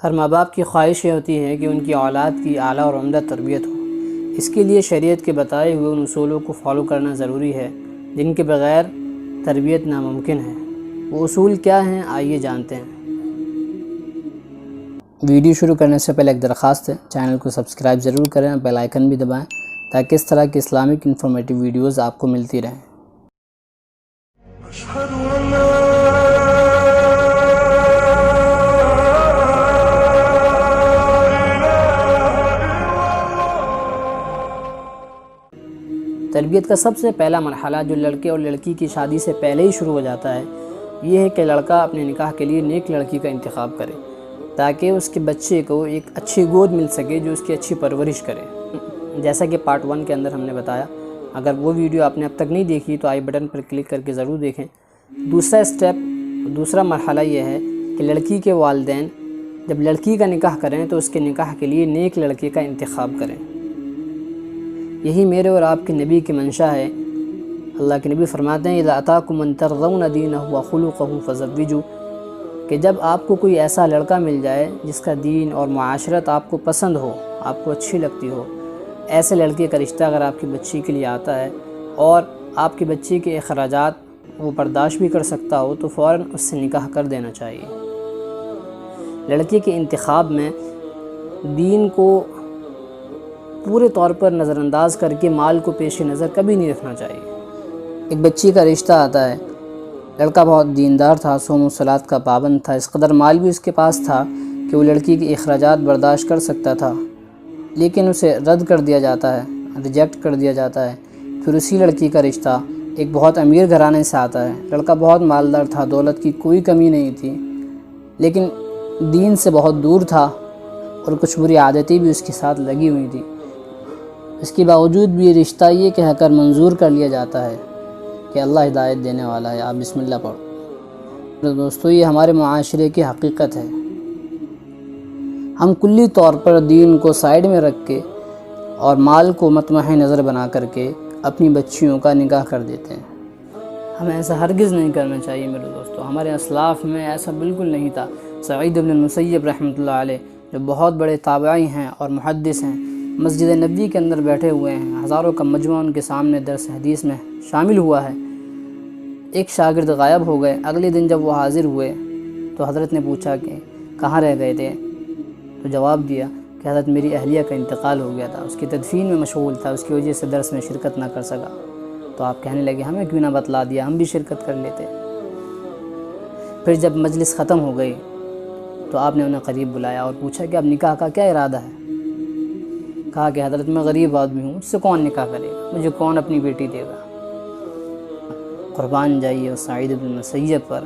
ہر ماں باپ کی خواہش یہ ہوتی ہے کہ ان کی اولاد کی اعلیٰ اور عمدہ تربیت ہو۔ اس کے لیے شریعت کے بتائے ہوئے ان اصولوں کو فالو کرنا ضروری ہے جن کے بغیر تربیت ناممکن ہے۔ وہ اصول کیا ہیں آئیے جانتے ہیں۔ ویڈیو شروع کرنے سے پہلے ایک درخواست ہے، چینل کو سبسکرائب ضرور کریں اور بیل آئیکن بھی دبائیں تاکہ اس طرح کی اسلامک انفارمیٹیو ویڈیوز آپ کو ملتی رہیں۔ تربیت کا سب سے پہلا مرحلہ جو لڑکے اور لڑکی کی شادی سے پہلے ہی شروع ہو جاتا ہے، یہ ہے کہ لڑکا اپنے نکاح کے لیے نیک لڑکی کا انتخاب کرے تاکہ اس کے بچے کو ایک اچھی گود مل سکے جو اس کی اچھی پرورش کرے، جیسا کہ پارٹ 1 کے اندر ہم نے بتایا۔ اگر وہ ویڈیو آپ نے اب تک نہیں دیکھی تو آئی بٹن پر کلک کر کے ضرور دیکھیں۔ دوسرا مرحلہ یہ ہے کہ لڑکی کے والدین جب لڑکی کا نکاح کریں تو اس کے نکاح کے لیے نیک لڑکے کا انتخاب کریں۔ یہی میرے اور آپ کے نبی کی منشا ہے۔ اللہ کے نبی فرماتے ہیں اذا اتاکم من ترضون دینہ وخلقہ فزوجوا، کہ جب آپ کو کوئی ایسا لڑکا مل جائے جس کا دین اور معاشرت آپ کو پسند ہو، آپ کو اچھی لگتی ہو، ایسے لڑکے کا رشتہ اگر آپ کی بچی کے لیے آتا ہے اور آپ کی بچی کے اخراجات وہ برداشت بھی کر سکتا ہو تو فوراً اس سے نکاح کر دینا چاہیے۔ لڑکے کے انتخاب میں دین کو پورے طور پر نظر انداز کر کے مال کو پیش نظر کبھی نہیں رکھنا چاہیے۔ ایک بچی کا رشتہ آتا ہے، لڑکا بہت دیندار تھا، صوم و صلات کا پابند تھا، اس قدر مال بھی اس کے پاس تھا کہ وہ لڑکی کے اخراجات برداشت کر سکتا تھا، لیکن اسے رد کر دیا جاتا ہے، ریجیکٹ کر دیا جاتا ہے۔ پھر اسی لڑکی کا رشتہ ایک بہت امیر گھرانے سے آتا ہے، لڑکا بہت مالدار تھا، دولت کی کوئی کمی نہیں تھی، لیکن دین سے بہت دور تھا اور کچھ بری عادتیں بھی اس کے ساتھ لگی ہوئی تھی۔ اس کے باوجود بھی یہ رشتہ یہ کہہ کر منظور کر لیا جاتا ہے کہ اللہ ہدایت دینے والا ہے، آپ بسم اللہ پڑھو۔ دوستو، یہ ہمارے معاشرے کی حقیقت ہے۔ ہم کلی طور پر دین کو سائیڈ میں رکھ کے اور مال کو مطمع نظر بنا کر کے اپنی بچیوں کا نکاح کر دیتے ہیں۔ ہمیں ایسا ہرگز نہیں کرنا چاہیے میرے دوستو۔ ہمارے اسلاف میں ایسا بالکل نہیں تھا۔ سعید بن المسیب رحمۃ اللہ علیہ جو بہت بڑے تابعی ہیں اور محدث ہیں، مسجد نبوی کے اندر بیٹھے ہوئے ہیں، ہزاروں کا مجمع ان کے سامنے درس حدیث میں شامل ہوا ہے۔ ایک شاگرد غائب ہو گئے۔ اگلے دن جب وہ حاضر ہوئے تو حضرت نے پوچھا کہ کہاں رہ گئے تھے؟ تو جواب دیا کہ حضرت میری اہلیہ کا انتقال ہو گیا تھا، اس کی تدفین میں مشغول تھا، اس کی وجہ سے درس میں شرکت نہ کر سکا۔ تو آپ کہنے لگے ہمیں کیوں نہ بتلا دیا، ہم بھی شرکت کر لیتے۔ پھر جب مجلس ختم ہو گئی تو آپ نے انہیں قریب بلایا اور پوچھا کہ اب نکاح کا کیا ارادہ ہے؟ کہا کہ حضرت میں غریب آدمی ہوں، مجھ سے کون نکاح کرے گا، مجھے کون اپنی بیٹی دے گا؟ قربان جائیے اور سعید بن المسیب پر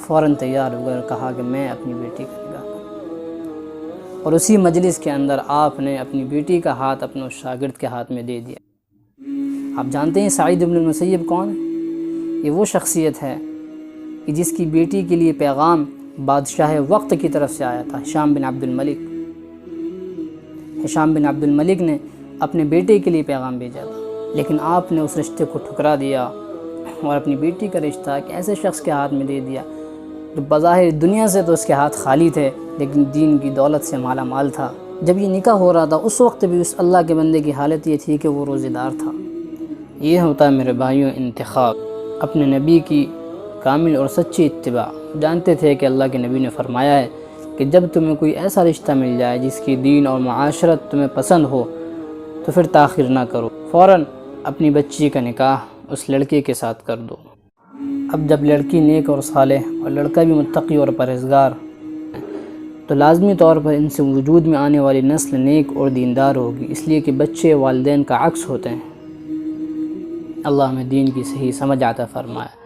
فوراً تیار ہو گئے اور کہا کہ میں اپنی بیٹی کا نکاح کروں۔ اور اسی مجلس کے اندر آپ نے اپنی بیٹی کا ہاتھ اپنے شاگرد کے ہاتھ میں دے دیا۔ آپ جانتے ہیں سعید بن المسیب کون ہے؟ یہ وہ شخصیت ہے کہ جس کی بیٹی کے لیے پیغام بادشاہ وقت کی طرف سے آیا تھا، ہشام بن عبد الملک۔ ہشام بن عبد الملک نے اپنے بیٹے کے لیے پیغام بھیجا تھا، لیکن آپ نے اس رشتے کو ٹھکرا دیا اور اپنی بیٹی کا رشتہ ایک ایسے شخص کے ہاتھ میں دے دیا جو بظاہر دنیا سے تو اس کے ہاتھ خالی تھے لیکن دین کی دولت سے مالا مال تھا۔ جب یہ نکاح ہو رہا تھا اس وقت بھی اس اللہ کے بندے کی حالت یہ تھی کہ وہ روزہ دار تھا۔ یہ ہوتا ہے میرے بھائیوں انتخاب، اپنے نبی کی کامل اور سچی اتباع۔ جانتے تھے کہ اللہ کے نبی نے فرمایا ہے کہ جب تمہیں کوئی ایسا رشتہ مل جائے جس کی دین اور معاشرت تمہیں پسند ہو تو پھر تاخیر نہ کرو، فوراً اپنی بچی کا نکاح اس لڑکے کے ساتھ کر دو۔ اب جب لڑکی نیک اور صالح اور لڑکا بھی متقی اور پرہیزگار تو لازمی طور پر ان سے وجود میں آنے والی نسل نیک اور دیندار ہوگی، اس لیے کہ بچے والدین کا عکس ہوتے ہیں۔ اللہ ہمیں دین کی صحیح سمجھ عطا فرمائے۔